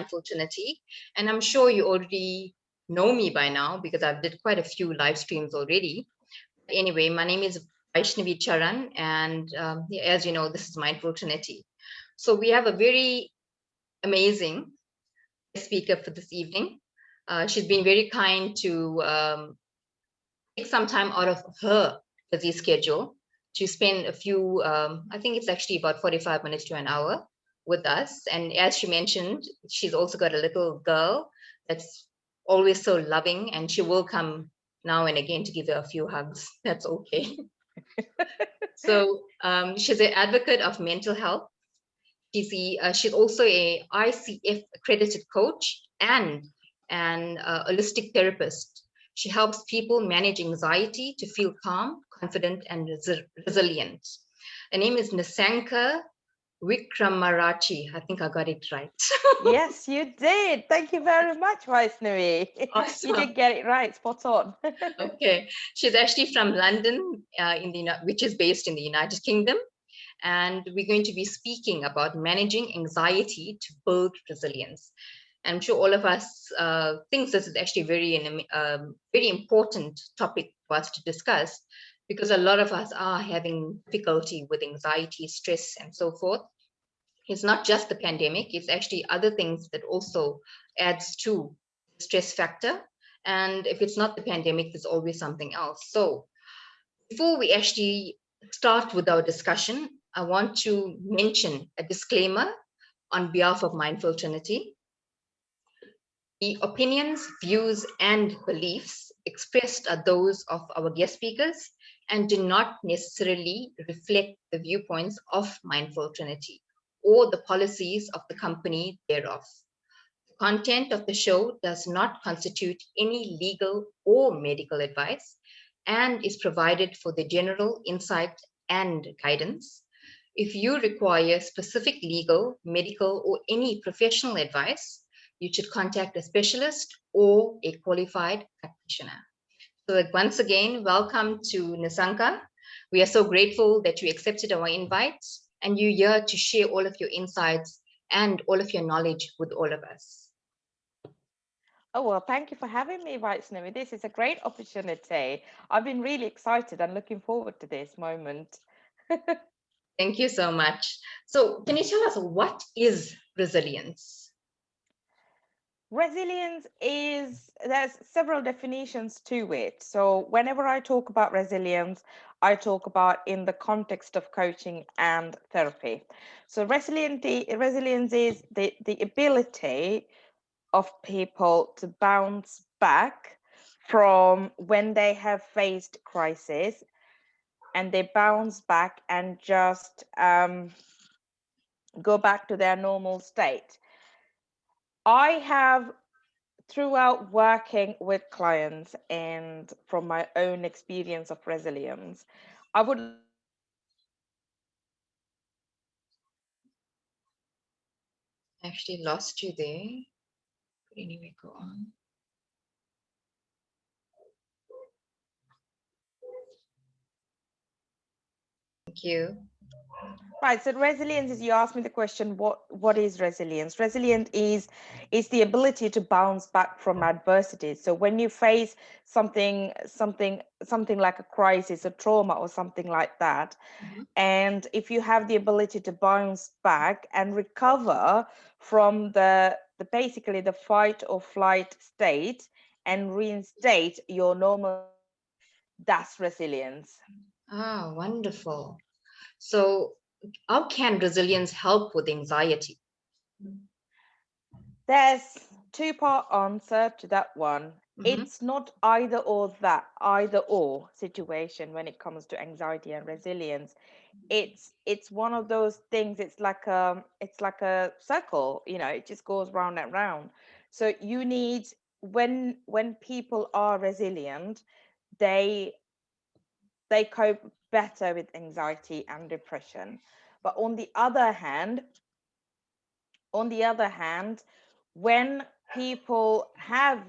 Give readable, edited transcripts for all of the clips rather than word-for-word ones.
Mindful Trinity. And I'm sure you already know me by now because I've did quite a few live streams already. Anyway, my name is Vaishnavi Charan, and yeah, as you know, this is Mindful Trinity. So we have a very amazing speaker for this evening. She's been very kind to take some time out of her busy schedule to spend a few, I think it's actually about 45 minutes to an hour with us. And as she mentioned, she's also got a little girl that's always so loving, and she will come now and again to give her a few hugs. That's okay. So she's an advocate of mental health. She's also a ICF accredited coach and an holistic therapist. She helps people manage anxiety to feel calm, confident, and resilient. Her name is Nisanka Wickramarachchi. I think I got it right. Yes, you did. Thank you very much, Vaishnavi. You Awesome. did get it right, spot on. Okay. She's actually from London, which is based in the United Kingdom. And we're going to be speaking about managing anxiety to build resilience. And I'm sure all of us thinks this is actually very important topic for us to discuss, because a lot of us are having difficulty with anxiety, stress, and so forth. It's not just the pandemic; it's actually other things that also adds to the stress factor. And if it's not the pandemic, there's always something else. So before we actually start with our discussion, I want to mention a disclaimer on behalf of Mindful Trinity. The opinions, views, and beliefs expressed are those of our guest speakers and do not necessarily reflect the viewpoints of Mindful Trinity or the policies of the company thereof. The content of the show does not constitute any legal or medical advice and is provided for the general insight and guidance. If you require specific legal, medical, or any professional advice, you should contact a specialist or a qualified practitioner. So, once again, welcome to Nisanka. We are so grateful that you accepted our invite and you're here to share all of your insights and all of your knowledge with all of us. Oh, well, thank you for having me, Vaishnavi. This is a great opportunity. I've been really excited and looking forward to this moment. Thank you so much. So, can you tell us what is resilience? Resilience is, there's several definitions to it. So whenever I talk about resilience, I talk about in the context of coaching and therapy. So resilience is the ability of people to bounce back from when they have faced crisis, and they bounce back and just go back to their normal state. I have, throughout working with clients and from my own experience of resilience, I would Actually, lost you there. But anyway, go on. Thank you. Right. So resilience is, you asked me the question, what is resilience? Resilience is the ability to bounce back from adversity. So when you face something like a crisis, a trauma, or something like that, Mhm. and if you have the ability to bounce back and recover from the basically the fight or flight state and reinstate your normal, that's resilience. Ah, wonderful. So, how can resilience help with anxiety? There's two-part answer to that one. Mhm. It's not either or, that either or situation when it comes to anxiety and resilience. It's one of those things. It's like a circle, it just goes round and round. So you need, when people are resilient, they they cope better with anxiety and depression. But on the other hand, when people have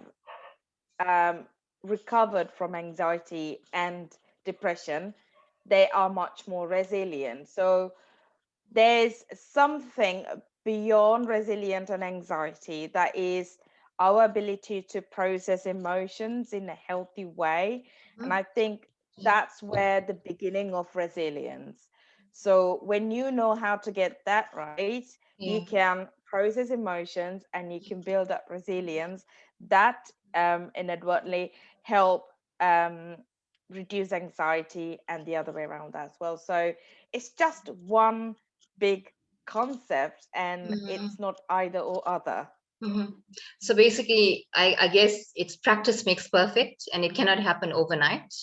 um, recovered from anxiety and depression, they are much more resilient. So there's something. beyond resilience and anxiety. That is our ability to process emotions in a healthy way. And I think that's where the beginning of resilience. So when you know how to get that right, you Yeah. can process emotions and you can build up resilience that inadvertently help um, reduce anxiety and the other way around as well. So it's just one big concept and Mhm. it's not either or other. Mhm. So basically, I guess it's practice makes perfect, and it cannot happen overnight.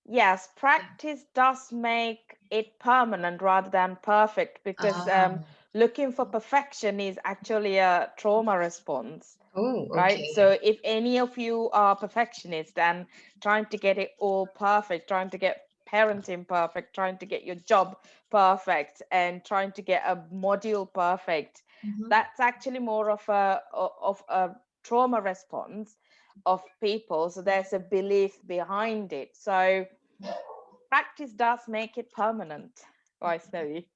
Yes, practice does make it permanent rather than perfect because Ah, looking for perfection is actually a trauma response, oh, right? okay. So if any of you are perfectionists and trying to get it all perfect, trying to get parenting perfect, trying to get your job perfect, and trying to get a module perfect, Mhm. that's actually more of a trauma response of people. So there's a belief behind it. So practice does make it permanent, Vaishnavi.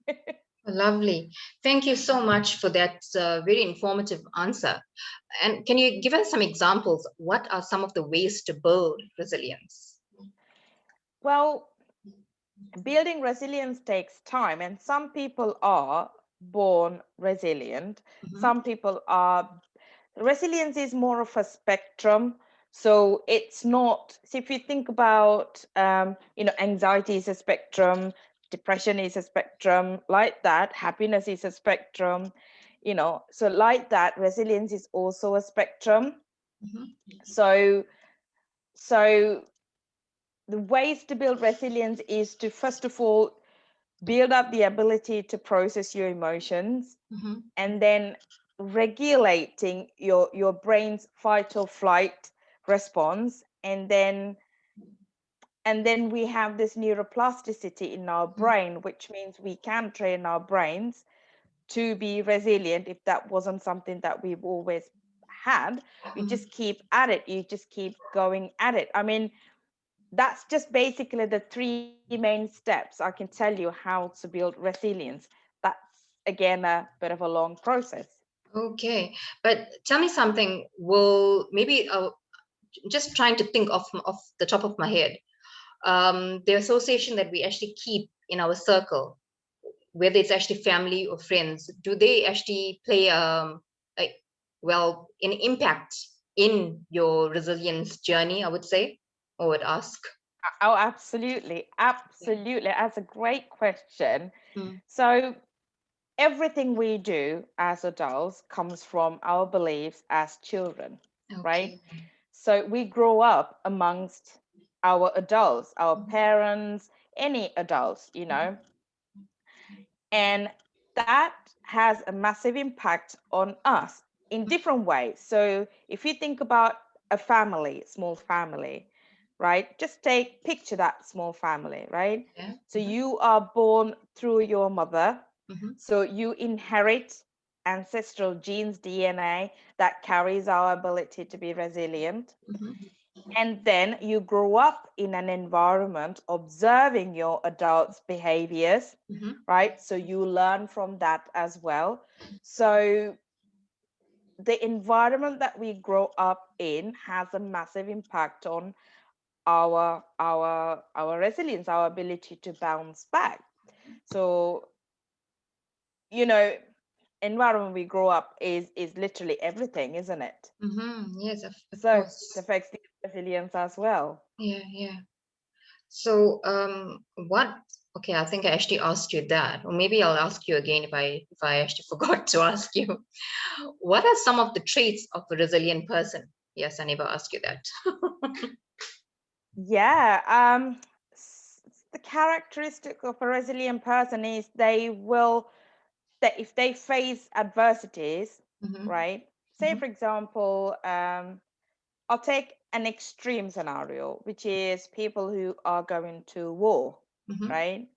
Lovely. Thank you so much for that very informative answer. And can you give us some examples? What are some of the ways to build resilience? Well, building resilience takes time, and some people are born resilient. Mhm. Some people are, resilience is more of a spectrum. So it's not, so if you think about, anxiety is a spectrum, depression is a spectrum, like that, happiness is a spectrum, so like that, resilience is also a spectrum. Mhm. So, so the ways to build resilience is to first of all build up the ability to process your emotions, Mhm. and then regulating your brain's fight or flight response, and then we have this neuroplasticity in our brain, which means we can train our brains to be resilient. If that wasn't something that we've always had, you Mhm. just keep at it, you just keep going at it. I mean, that's just basically the three main steps. I can tell you how to build resilience. That's again a bit of a long process. Okay, but tell me something. Will maybe just trying to think of the top of my head. The association that we actually keep in our circle, whether it's actually family or friends, do they actually play a an impact in your resilience journey? I would say, or would ask. Oh, absolutely. Absolutely. That's a great question. Mm. So, everything we do as adults comes from our beliefs as children, right? Okay. So, we grow up amongst our adults, our parents, any adults. And that has a massive impact on us in different ways. So if you think about a family, small family, right? Just picture that small family, right? Yeah. So you are born through your mother. Mm-hmm. So you inherit ancestral genes, DNA, that carries our ability to be resilient. Mm-hmm. And then you grow up in an environment observing your adults' behaviors, Mm-hmm. right? So you learn from that as well. So the environment that we grow up in has a massive impact on our resilience, our ability to bounce back. So, you know, environment we grow up is literally everything, isn't it? Mm-hmm. Yes, of So it course. affects the resilience as well. Yeah, yeah. So, what? Okay, I think I actually asked you that, or maybe I'll ask you again if I actually forgot to ask you. What are some of the traits of a resilient person? Yes, I never asked you that. Yeah, the characteristic of a resilient person is they will, that if they face adversities, Mm-hmm. right? Say, Mm-hmm. for example, I'll take an extreme scenario, which is people who are going to war, Mm-hmm. right?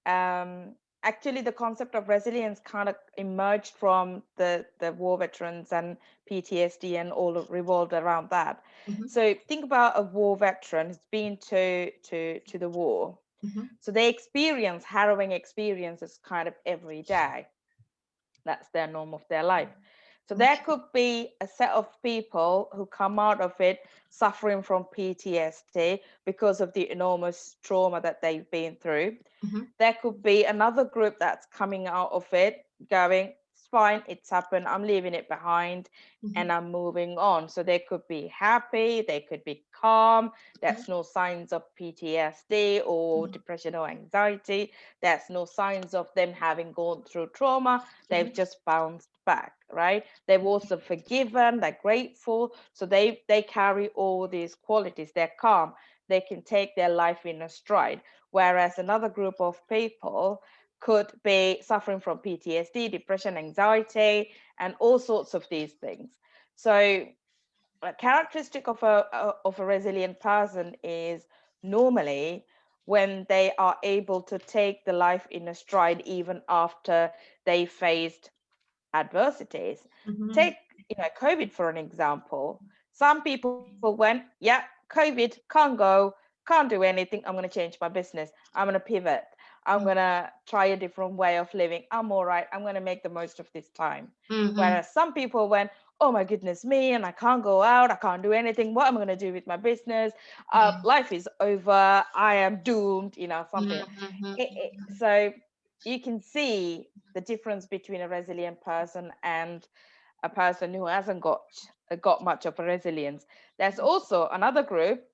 Um, Actually, the concept of resilience kind of emerged from the war veterans and PTSD and all revolved around that. Mm-hmm. So think about a war veteran who's been to the war. Mm-hmm. So they experience harrowing experiences kind of every day. That's their norm of their life. So there could be a set of people who come out of it suffering from PTSD because of the enormous trauma that they've been through. Mhm. There could be another group that's coming out of it going, it's fine, it's happened, I'm leaving it behind Mhm. and I'm moving on. So they could be happy, they could be calm, there's no signs of PTSD or Mhm. depression or anxiety, there's no signs of them having gone through trauma, they've just bounced back, right? They've also forgiven, they're grateful, so they carry all these qualities, they're calm, they can take their life in a stride. Whereas another group of people could be suffering from PTSD, depression, anxiety, and all sorts of these things. So a characteristic of a resilient person is normally when they are able to take the life in a stride even after they faced adversities. Mhm. Take, COVID for an example. Some people went, yeah, COVID, can't go, can't do anything. I'm going to change my business. I'm going to pivot. I'm going to try a different way of living. I'm all right. I'm going to make the most of this time. Mhm. Whereas some people went, oh my goodness me, and I can't go out. I can't do anything. What am I going to do with my business? Yeah. Life is over. I am doomed, something. Mhm. So you can see the difference between a resilient person and a person who hasn't got much of a resilience. There's also another group.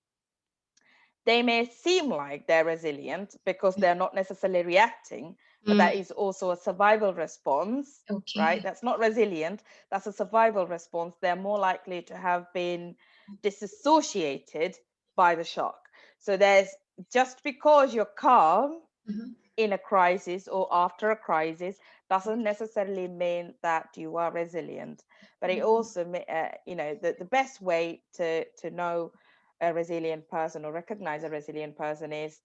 They may seem like they're resilient because they're not necessarily reacting, but Mm. that is also a survival response, right? Okay. That's not resilient, that's a survival response. They're more likely to have been disassociated by the shock. So there's, just because you're calm Mhm. in a crisis or after a crisis doesn't necessarily mean that you are resilient, but it also the best way to know a resilient person or recognize a resilient person is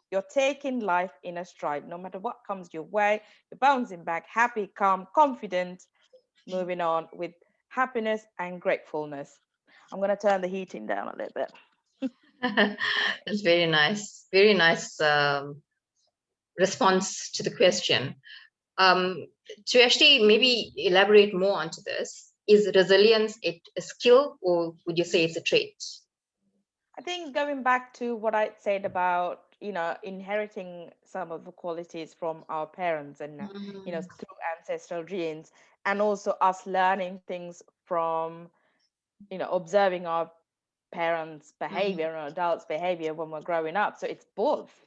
you're taking life in a stride. No matter what comes your way, you're bouncing back happy, calm, confident, moving on with happiness and gratefulness. I'm going to turn the heating down a little bit. Right. That's very nice. Very nice response to the question. Um, to actually maybe elaborate more onto this, is resilience a skill, or would you say it's a trait? I think going back to what I said about, inheriting some of the qualities from our parents and, Mm. through ancestral genes, and also us learning things from, observing our parents' Mhm. behavior and adults' behavior when we're growing up. So it's both.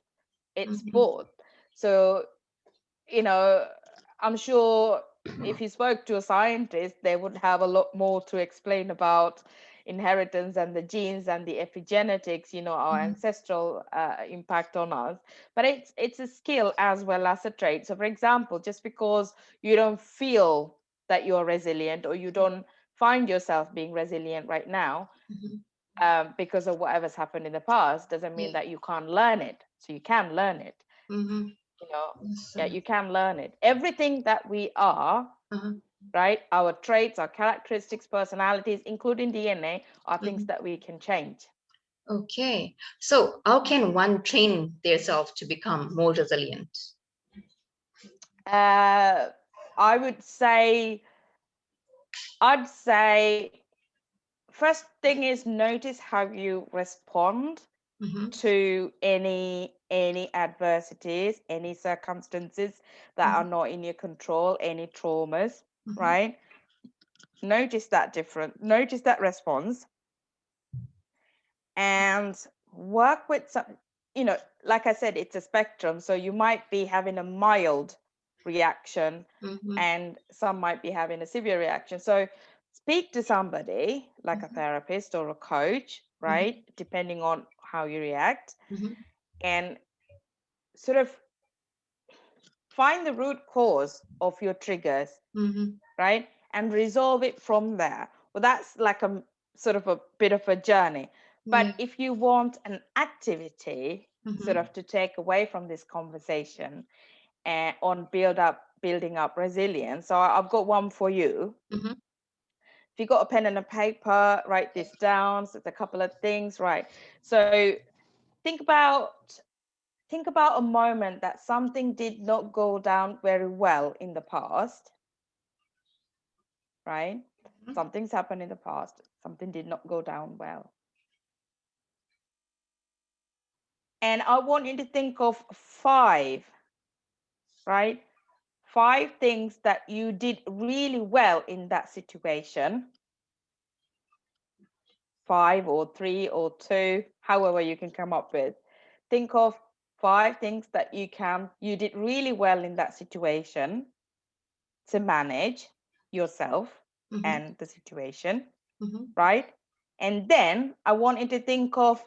It's Mhm. both. So, you know, I'm sure if you spoke to a scientist, they would have a lot more to explain about inheritance and the genes and the epigenetics, our Mhm. ancestral impact on us. But it's a skill as well as a trait. So, for example, just because you don't feel that you're resilient or you don't find yourself being resilient right now, Mhm. because of whatever's happened in the past, doesn't mean Yeah. that you can't learn it. So you can learn it, Mhm. you know. Yes, Yeah, you can learn it. Everything that we are, uh-huh. right? Our traits, our characteristics, personalities, including DNA, are things Mhm. that we can change. Okay. So, how can one train themselves to become more resilient? Uh, I would say, I'd say, first thing is notice how you respond Mhm. to any adversities, any circumstances that are Mhm. not in your control, any traumas, Mhm. right? Notice that response and work with some, like I said, it's a spectrum. So you might be having a mild reaction Mhm. and some might be having a severe reaction. So speak to somebody like a Mhm. therapist or a coach, right? Mhm. Depending on how you react, Mhm. and sort of find the root cause of your triggers, Mhm. right? And resolve it from there. Well, that's like a sort of a bit of a journey. But Yeah. if you want an activity sort Mhm. of to take away from this conversation and on building up resilience, so I've got one for you. Mhm. If you got a pen and a paper, write this down. So it's a couple of things, right? So think about think about a moment that something did not go down very well in the past, right? Something's happened in the past. Something did not go down well. And I want you to think of 5, right? 5 things that you did really well in that situation. 5 or 3 or 2, however you can come up with. Think of 5 things that you did really well in that situation to manage yourself and the situation, right? And then I want you to think of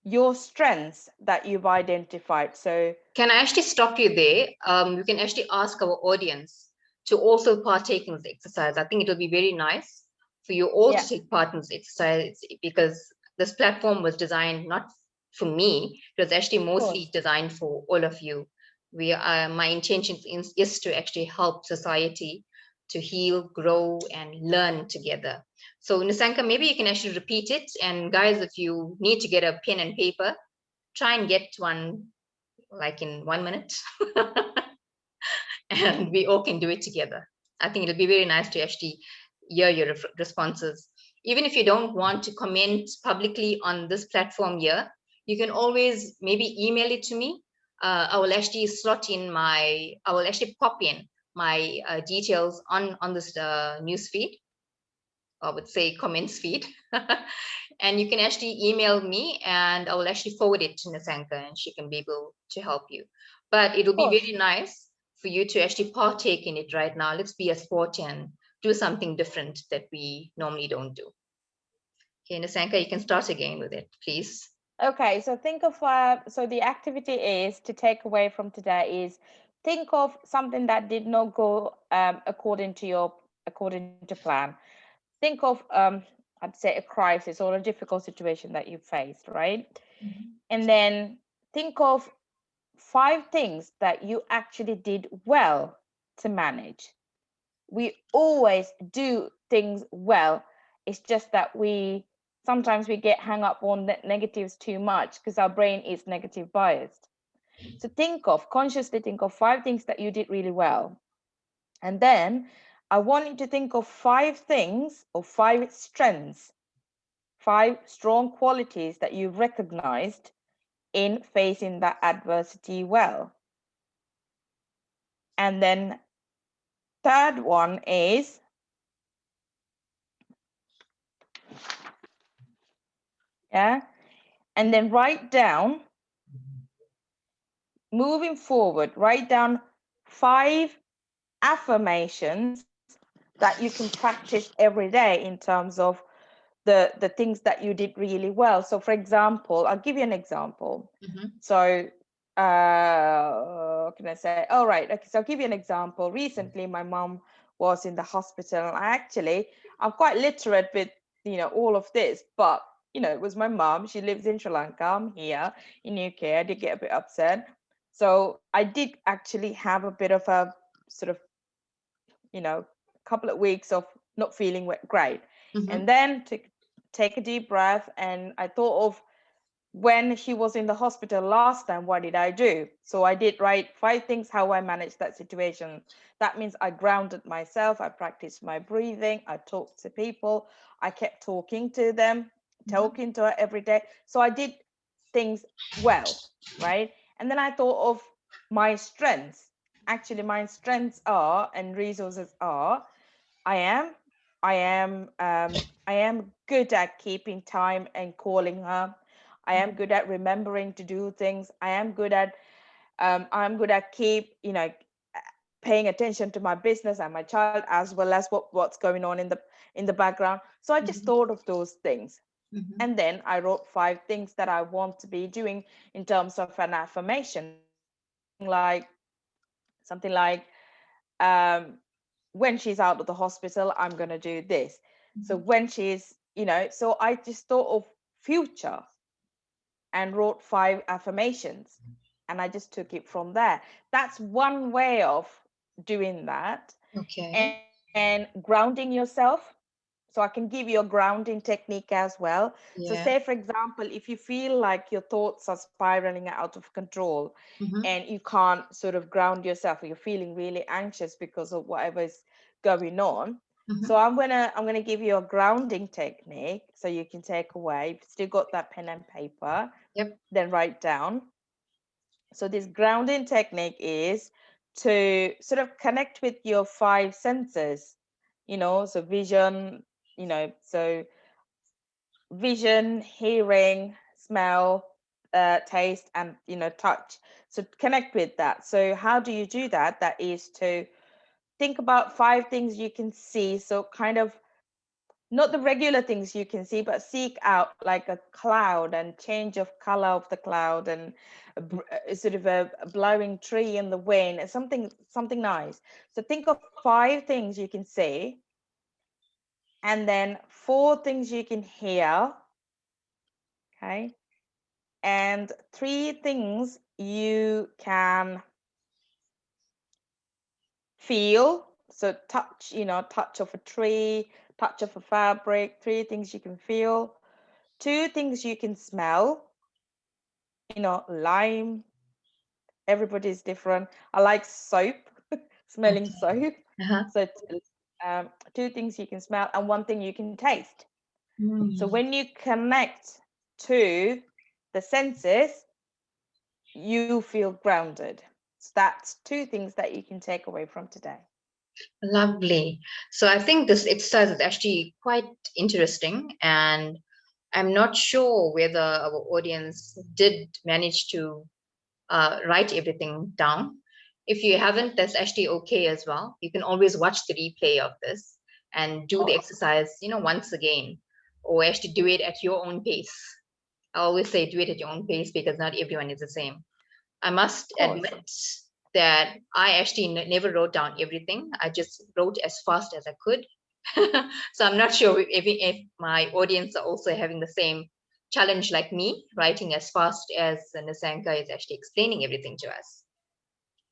your strengths that you've identified. So can I actually stop you there? You can actually ask our audience to also partake in this exercise. I think it will be very nice for you all to take part in this exercise, because this platform was designed not for me. It was actually mostly designed for all of you. My intention is to actually help society to heal, grow, and learn together. So Nisanka, maybe you can actually repeat it. And guys, if you need to get a pen and paper, try and get one like in 1 minute. And we all can do it together. I think it'll be very nice to actually hear your responses. Even if you don't want to comment publicly on this platform here, you can always maybe email it to me. I will actually pop in my details on this news feed, I would say comments feed. And you can actually email me and I will actually forward it to Nisanka and she can be able to help you. But it'll be very nice for you to actually partake in it right now. Let's be a sport and do something different that we normally don't do. Okay, Nisanka, you can start again with it, please. Okay, so think of so the activity is to take away from today is think of something that did not go according to plan. Think of I'd say a crisis or a difficult situation that you faced, right? And then think of 5 things that you actually did well to manage. We always do things well. It's just that sometimes we get hung up on the negatives too much because our brain is negative biased. So consciously think of 5 things that you did really well. And then I want you to think of 5 things or 5 strengths, 5 strong qualities that you recognized in facing that adversity well. And then third one is and then moving forward, write down 5 affirmations that you can practice every day in terms of the things that you did really well. So for example, I'll give you an example. So can I say, all right, okay, so I'll give you an example. Recently my mom was in the hospital, and I'm quite literate with all of this, but it was my mom. She lives in Sri Lanka. I'm here in UK. I did get a bit upset. So I did actually have a bit of a sort of couple of weeks of not feeling great. And then to take a deep breath, and I thought of when she was in the hospital last time, what did I do? So I did write 5 things how I managed that situation. That means I grounded myself, I practiced my breathing, I talked to people, I kept talking to them, talking to her every day. So I did things well, right? And then I thought of my strengths. Actually, my strengths are and resources are I am good at keeping time and calling her. I am good at remembering to do things. I'm good at paying attention to my business and my child, as well as what's going on in the background. So I just thought of those things. And then I wrote 5 things that I want to be doing in terms of an affirmation, something like when she's out of the hospital, I'm going to do this. So when she's, so I just thought of future and wrote 5 affirmations, and I just took it from there. That's one way of doing that. Okay. And grounding yourself. So I can give you a grounding technique as well. So say, for example, if you feel like your thoughts are spiraling out of control and you can't sort of ground yourself, or you're feeling really anxious because of whatever is going on, Mhm. So I'm gonna give you a grounding technique so you can take away. If you still got that pen and paper, Yep. then write down. So this grounding technique is to sort of connect with your five senses, so vision, so vision, hearing, smell, taste, and touch. So connect with that. So how do you do that? That is to think about five things you can see. So kind of not the regular things you can see, but seek out like a cloud and change of color of the cloud and sort of a blowing tree in the wind, something nice. So think of five things you can see, and then four things you can hear, okay, and three things you can feel. So touch, touch of a tree, touch of a fabric, three things you can feel, two things you can smell, lime. Everybody's different. I like soap, smelling Okay. soap. Uh-huh. So two things you can smell and one thing you can taste. So Mm. when you connect to the senses, you feel grounded. So that's two things that you can take away from today. Lovely. So I think this exercise is actually quite interesting, and I'm not sure whether our audience did manage to write everything down. If you haven't, that's actually okay as well. You can always watch the replay of this and do the Oh, exercise, once again, or actually do it at your own pace. I always say do it at your own pace because not everyone is the same. I must of course. admit that I actually never wrote down everything. I just wrote as fast as I could. So I'm not sure if my audience are also having the same challenge like me, writing as fast as Nisanka is actually explaining everything to us.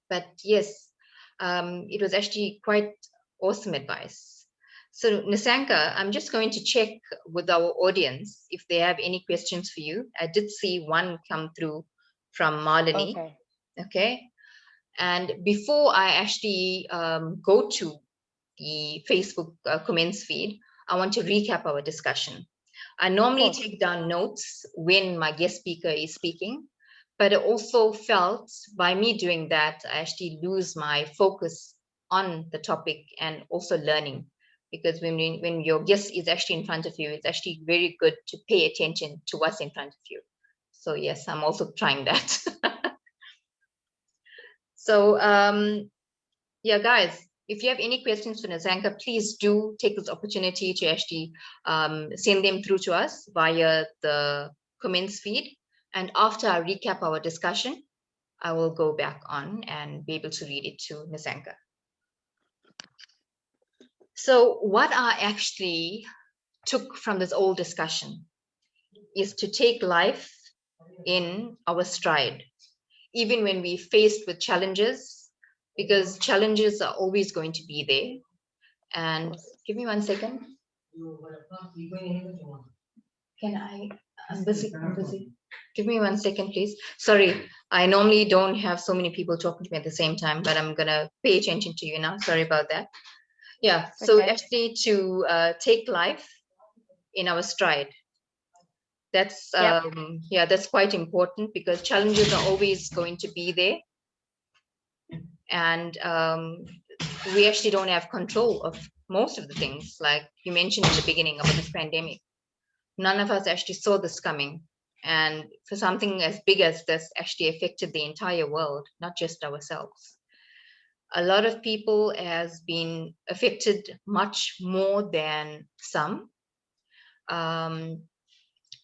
But yes, it was actually quite awesome advice. So Nisanka, I'm just going to check with our audience if they have any questions for you. I did see one come through from Malini. Okay. Okay. And before I actually go to the Facebook comments feed, I want to recap our discussion. I Of normally course. take down notes when my guest speaker is speaking, but I also felt by me doing that, I actually lose my focus on the topic and also learning. Because when your guest is actually in front of you, it's actually very good to pay attention to what's in front of you. So yes, I'm also trying that. So yeah, guys, if you have any questions for Nisanka, please do take this opportunity to actually send them through to us via the comments feed. And after I recap our discussion, I will go back on and be able to read it to Nisanka. So what I actually took from this old discussion is to take life in our stride, even when we're faced with challenges, because challenges are always going to be there. Of And course. give me 1 second. Can I? I'm busy. I'm busy. Give me 1 second, please. Sorry, I normally don't have so many people talking to me at the same time, but I'm gonna pay attention to you now. Sorry about that. Yeah. It's So okay. actually, to take life in our stride. That's Yep. yeah, that's quite important because challenges are always going to be there, and we actually don't have control of most of the things. Like you mentioned in the beginning about this pandemic, none of us actually saw this coming. And for something as big as this actually affected the entire world, not just ourselves. A lot of people has been affected much more than some. Um,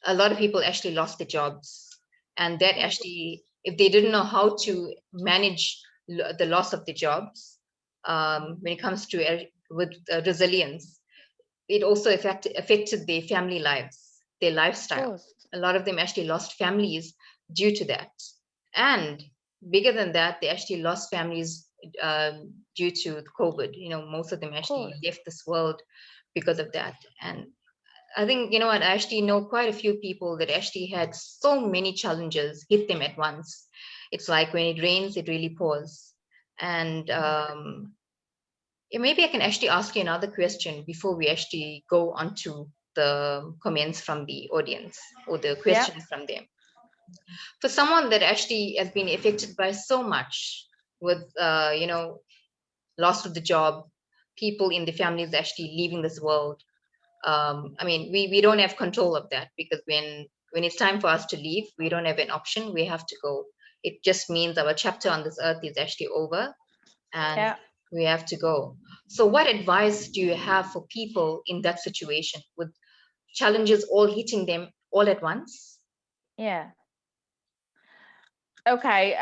a lot of people actually lost their jobs. And that Yes. actually, if they didn't know how to manage the loss of the jobs, when it comes to with resilience, it also affected their family lives, their Of lifestyle. course. A lot of them actually lost families due to that. And bigger than that, they actually lost families due to COVID. Most of them Of actually course. left this world because of that. And I think, you know what, I actually know quite a few people that actually had so many challenges hit them at once. It's like when it rains, it really pours. And Maybe I can actually ask you another question before we actually go on to the comments from the audience or the Yeah. questions from them. For someone that actually has been affected by so much with, loss of the job, people in the families actually leaving this world. I mean, we don't have control of that, because when it's time for us to leave, we don't have an option. We have to go. It just means our chapter on this earth is actually over, and Yeah. we have to go. So what advice do you have for people in that situation, with challenges all hitting them all at once? Yeah. Okay,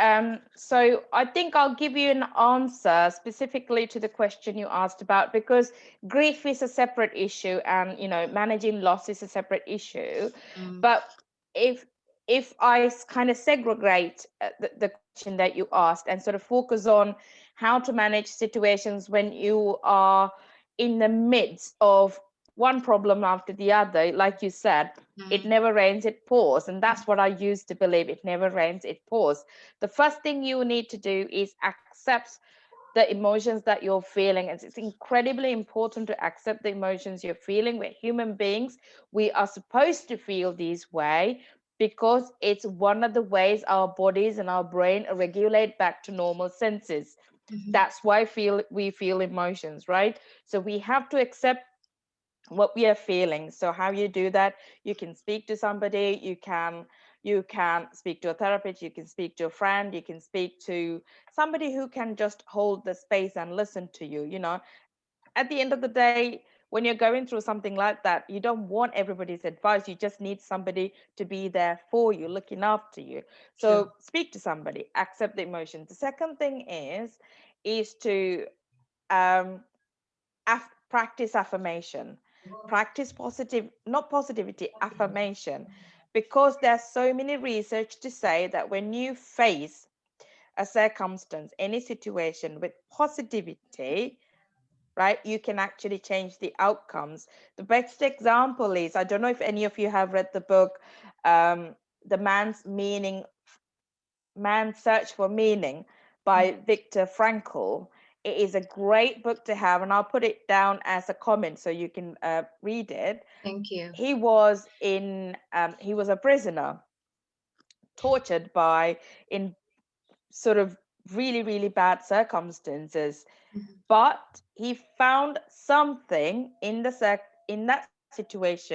so I think I'll give you an answer specifically to the question you asked about, because grief is a separate issue, and managing loss is a separate issue. Mm, But if I kind of segregate the question that you asked and sort of focus on how to manage situations when you are in the midst of one problem after the other, like you said, it mm, never rains, it pours. And that's what I used to believe. It never rains, it pours. The first thing you need to do is accept the emotions that you're feeling. It's incredibly important to accept the emotions you're feeling. We're human beings. We are supposed to feel this way because it's one of the ways our bodies and our brain regulate back to normal senses. mhm, That's why we feel emotions, right? So we have to accept what we are feeling. So how you do that, you can speak to somebody, you can speak to a therapist, you can speak to a friend, you can speak to somebody who can just hold the space and listen to you. At the end of the day, when you're going through something like that, you don't want everybody's advice. You just need somebody to be there for you, looking after you. true. So speak to somebody, accept the emotion. The second thing is to um practice affirmation, practice positive, not positivity, affirmation, because there's so many research to say that when you face a circumstance, any situation with positivity, right, you can actually change the outcomes. The best example is, I don't know if any of you have read the book, um, the Man's Search for Meaning by Mhm. Viktor Frankl. It is a great book to have, and I'll put it down as a comment so you can read it. Thank you. He was a prisoner, tortured by in sort of really, really bad circumstances, Mhm, but he found something in that situation.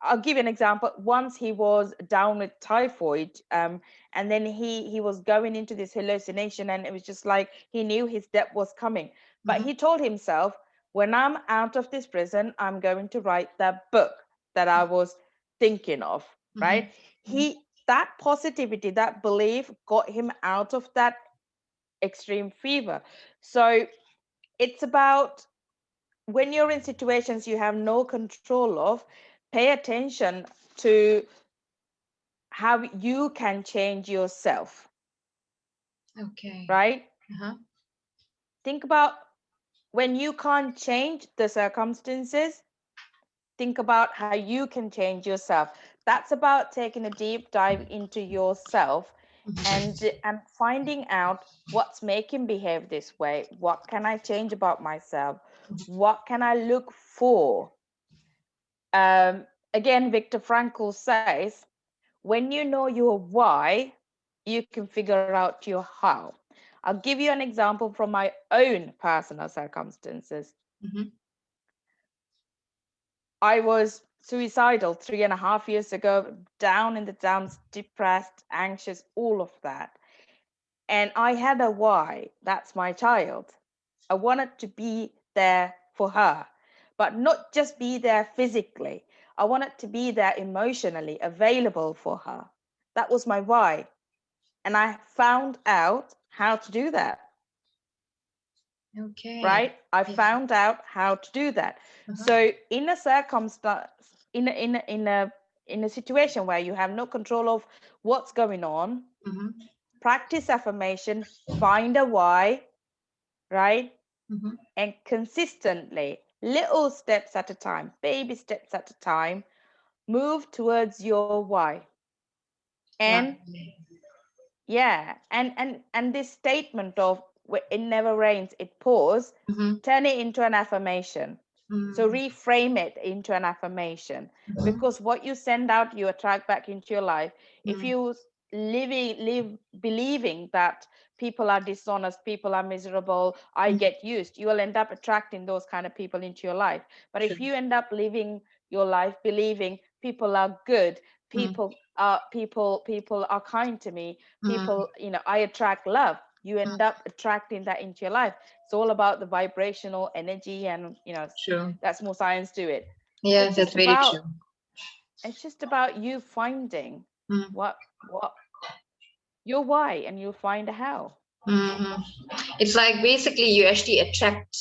I'll give you an example. Once he was down with typhoid, and then he was going into this hallucination, and it was just like he knew his death was coming, but mhm, he told himself, when I'm out of this prison, I'm going to write that book that I was thinking of, mhm, right? mhm. That positivity, that belief got him out of that extreme fever. So it's about, when you're in situations you have no control of, pay attention to how you can change yourself, Okay. right? Uh-huh. Think about, when you can't change the circumstances, think about how you can change yourself. That's about taking a deep dive into yourself, Mhm, and finding out what's making behave this way. What can I change about myself? What can I look for? Again, Viktor Frankl says, when you know your why, you can figure out your how. I'll give you an example from my own personal circumstances. mhm, I was suicidal 3.5 years ago, down in the dumps, depressed, anxious, all of that. And I had a why. That's my child. I wanted to be there for her, but not just be there physically. I wanted to be there emotionally, available for her. That was my why. And I found out how to do that, okay. right? I Yeah. found out how to do that. Uh-huh. So in a circumstance, in a situation where you have no control of what's going on, Mhm, practice affirmation, find a why, right? mhm. And consistently, little steps at a time, baby steps at a time, move towards your why. And Lovely. yeah, and this statement of it never rains, it pours. Mhm. Turn it into an affirmation. So Mhm. reframe it into an affirmation, Mhm. because what you send out, you attract back into your life. If Mhm. you live believing that people are dishonest, people are miserable, I Mhm. get used, you will end up attracting those kind of people into your life. But if True. you end up living your life believing people are good, Mhm. people are kind to me, Mhm. people, I attract love, you end up attracting that into your life. It's all about the vibrational energy, and True. that's more science to it. So Yeah, that's very true. it's just about you finding Mm. what your why, and you'll find a how. Mhm. It's like basically you actually attract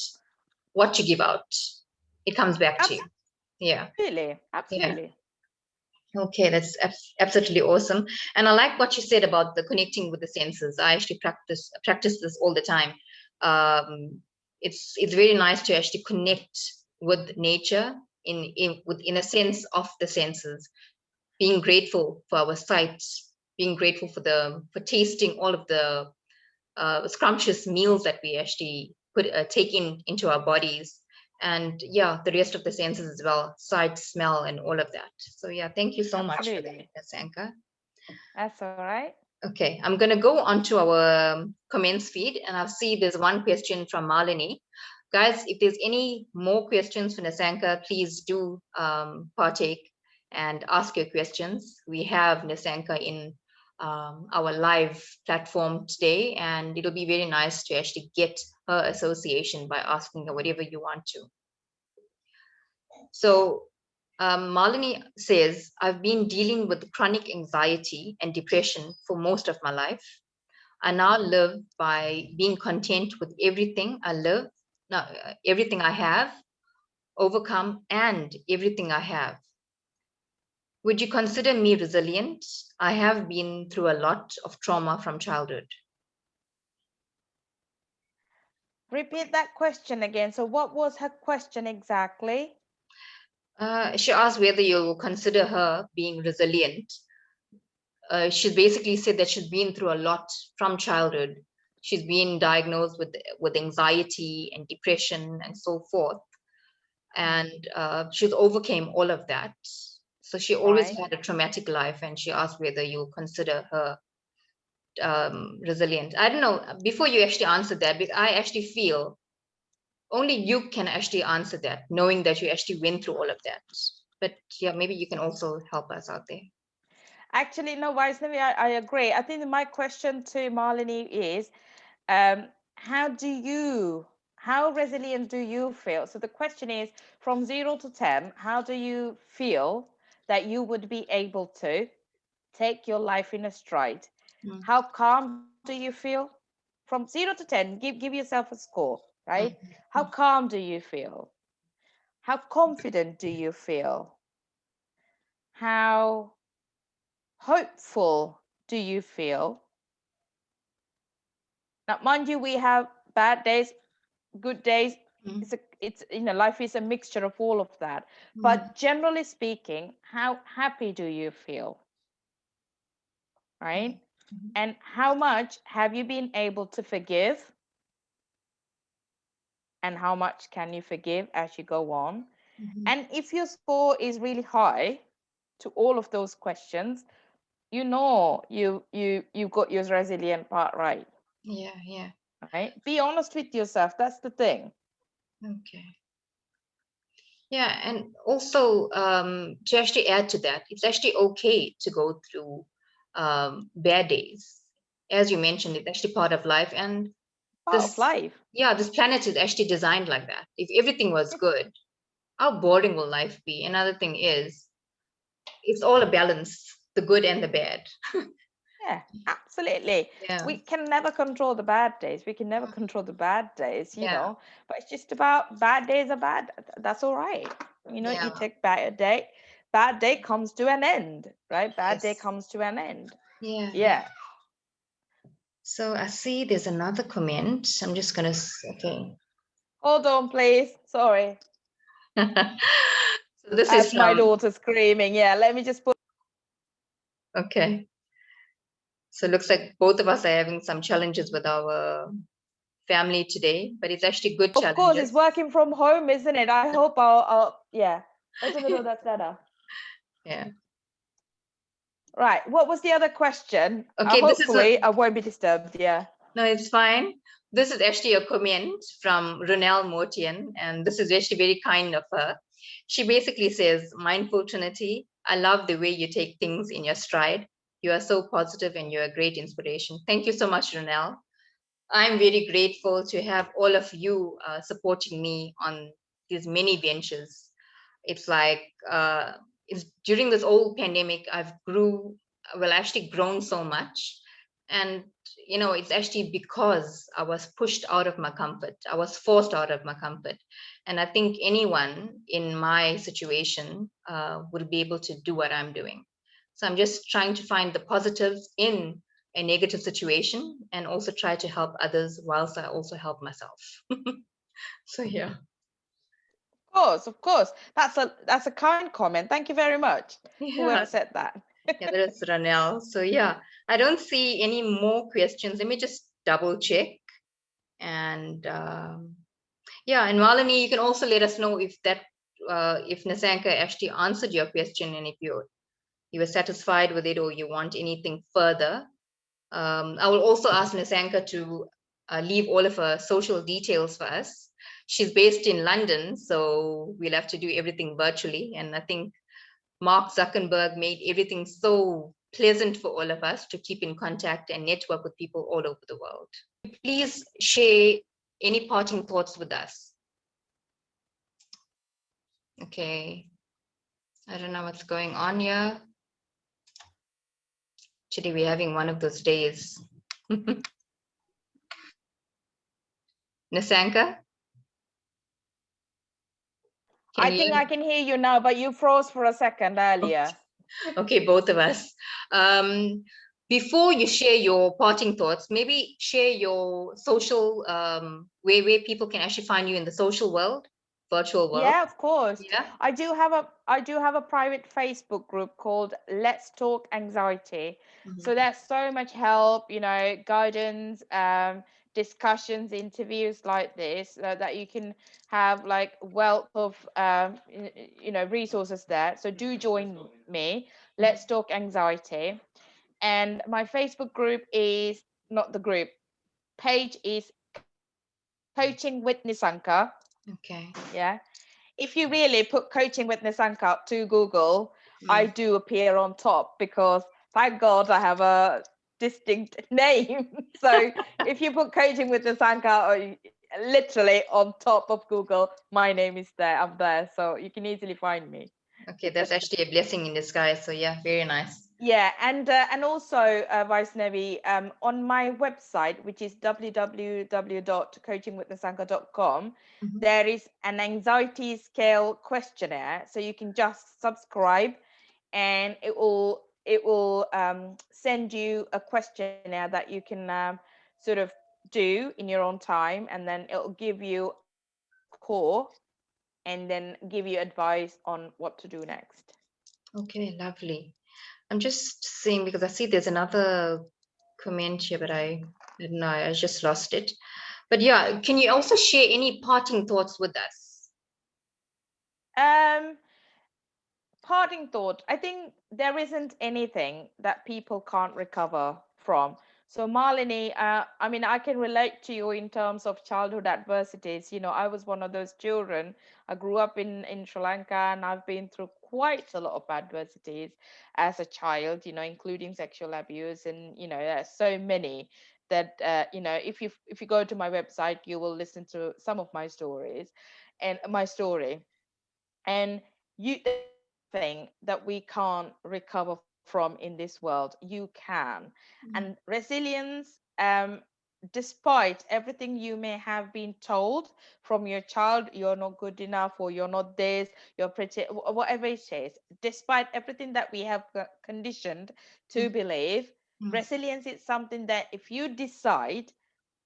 what you give out. It comes back to you. Yeah. Absolutely, Yeah. absolutely. Okay, that's absolutely awesome. And I like what you said about the connecting with the senses. I actually practice this all the time. Um, it's very nice to actually connect with nature in a sense of the senses, being grateful for our sight, being grateful for tasting all of the scrumptious meals that we actually take into our bodies, and yeah, the rest of the senses as well, sight, smell, and all of that. So yeah, thank you so much for that, Absolutely. Nisanka. That's all right. Okay, I'm going to go onto our comments feed, and I'll see there's one question from Malini. Guys, if there's any more questions for Nisanka, please do partake and ask your questions. We have Nisanka in our live platform today, and it'll be very nice to actually get her association by asking her whatever you want to. So Malini says, I've been dealing with chronic anxiety and depression for most of my life. I now live by being content with everything I live, no, everything I have, overcome, and everything I have. Would you consider me resilient? I have been through a lot of trauma from childhood. Repeat that question again. So what was her question exactly? She asked whether you'll consider her being resilient. She basically said that she's been through a lot from childhood. She's been diagnosed with anxiety and depression and so forth, and she's overcame all of that. So she always Right. had a traumatic life, and she asked whether you consider her resilient. I don't know. Before you actually answer that, because I actually feel only you can actually answer that, knowing that you actually went through all of that. But yeah, maybe you can also help us out there. Actually, no, Vaishnavi, I agree. I think my question to Malini is, um, how resilient do you feel? So the question is, from 0 to 10, how do you feel that you would be able to take your life in a stride? Mm, How calm do you feel? From 0 to 10, give yourself a score, right? mm, How calm do you feel? How confident do you feel? How hopeful do you feel? Now, mind you, we have bad days, good days. mm, It's life is a mixture of all of that. mm, But generally speaking, how happy do you feel, right? mm, And how much have you been able to forgive? And how much can you forgive as you go on? mhm. And if your score is really high to all of those questions, you got your resilient part right. Yeah, yeah. Right? Be honest with yourself. That's the thing. Okay. Yeah, and also to actually add to that, it's actually okay to go through bad days. As you mentioned, it's actually part of life. And Part of this, life. yeah, this planet is actually designed like that. If everything was good, how boring will life be? Another thing is, it's all a balance, the good and the bad. Yeah, absolutely. Yeah, We can never control the bad days. We can never control the bad days, yeah, but it's just about bad days are bad. That's all right. You yeah, take bad day comes to an end, right? Bad day yes, comes to an end. yeah, yeah. Yeah. So I see there's another comment. I'm just gonna, okay. Hold on, please. Sorry. So this is That's my from, daughter screaming. Yeah, let me just put. okay. So it looks like both of us are having some challenges with our family today, but it's actually good Of course, it's challenges. working from home, isn't it? I hope I'll yeah. Otungado that's better. Yeah. Right. What was the other question? Okay, this is a Hopefully, I won't be disturbed. Yeah. no, it's fine. This is actually a comment from Ronelle Mortian, and this is actually very kind of her. She basically says, Mindful Trinity, I love the way you take things in your stride. You are so positive and you're a great inspiration. Thank you so much, Ronelle. I'm very grateful to have all of you supporting me on these many ventures. It's like it's during this whole pandemic, actually grown so much, and it's actually because I was pushed out of my comfort. I was forced out of my comfort, and I think anyone in my situation will be able to do what I'm doing. So I'm just trying to find the positives in a negative situation and also try to help others whilst I also help myself. So yeah. Of course. That's a kind comment. Thank you very much. Yeah. Whoever said that. Yeah, that is Ranel. So yeah, I don't see any more questions. Let me just double check. And yeah, and Malini, you can also let us know if Nisanka actually answered your question and if you were satisfied with it or you want anything further. I will also ask Nisanka to leave all of her social details for us. She's based in London, so we'll have to do everything virtually. And I think Mark Zuckerberg made everything so pleasant for all of us to keep in contact and network with people all over the world. Please share any parting thoughts with us. Okay, I don't know what's going on here. Today we're having one of those days. Nisanka, can I think you? I can hear you now, but you froze for a second earlier. Okay, both of us. Before you share your parting thoughts, maybe share your social where people can actually find you in the social world, virtual world. Yeah, of course. Yeah. I do have a private Facebook group called Let's Talk Anxiety. So Mhm. there's so much help, guidance, discussions, interviews like this that you can have like wealth of resources there. So do join me. Let's Talk Anxiety. And my Facebook group is not the group page is Coaching with Nisanka. Okay. Yeah, if you really put Coaching with Nisanka to Google, I Mm. do appear on top because thank God I have a distinct name. So if you put Coaching with Nisanka, or literally on top of Google, my name is there. I'm there, so you can easily find me. Okay, that's actually a blessing in disguise. So yeah, very nice. Yeah, and also, Vaishnavi, on my website, which is www.coachingwithnisanka.com, Mhm. there is an anxiety scale questionnaire. So you can just subscribe, and it will send you a questionnaire that you can sort of do in your own time, and then it'll give you a score, and then give you advice on what to do next. Okay, lovely. I'm just seeing because I see there's another comment here, but I didn't know. I just lost it. But yeah, can you also share any parting thoughts with us? Um, Parting thought, I think there isn't anything that people can't recover from. So Malini, I mean, I can relate to you in terms of childhood adversities. I was one of those children. I grew up in Sri Lanka, and I've been through quite a lot of adversities as a child, including sexual abuse. And there's so many that if you go to my website, you will listen to some of my stories and my story. And there's nothing that we can't recover from in this world. You can. And Mm. resilience, despite everything you may have been told from your child, you're not good enough, or you're not this, you're pretty, whatever it is, despite everything that we have conditioned to Mm. believe, Mm. resilience is something that if you decide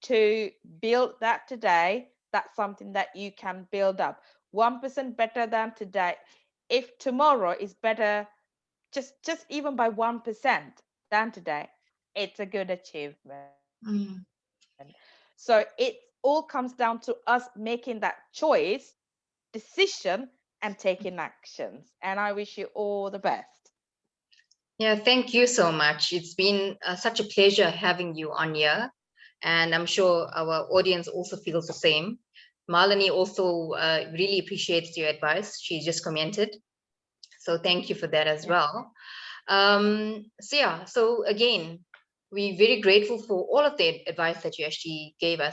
to build that today, that's something that you can build up 1% better than today. If tomorrow is better, just even by 1% than today, it's a good achievement. Mm. So it's all comes down to us making that choice, decision, and taking actions. And I wish you all the best. Yeah, thank you so much. It's been such a pleasure having you on here. And I'm sure our audience also feels the same. Malini also really appreciates your advice. She just commented. So thank you for that as well. So again, we're very grateful for all of the advice that you actually gave us.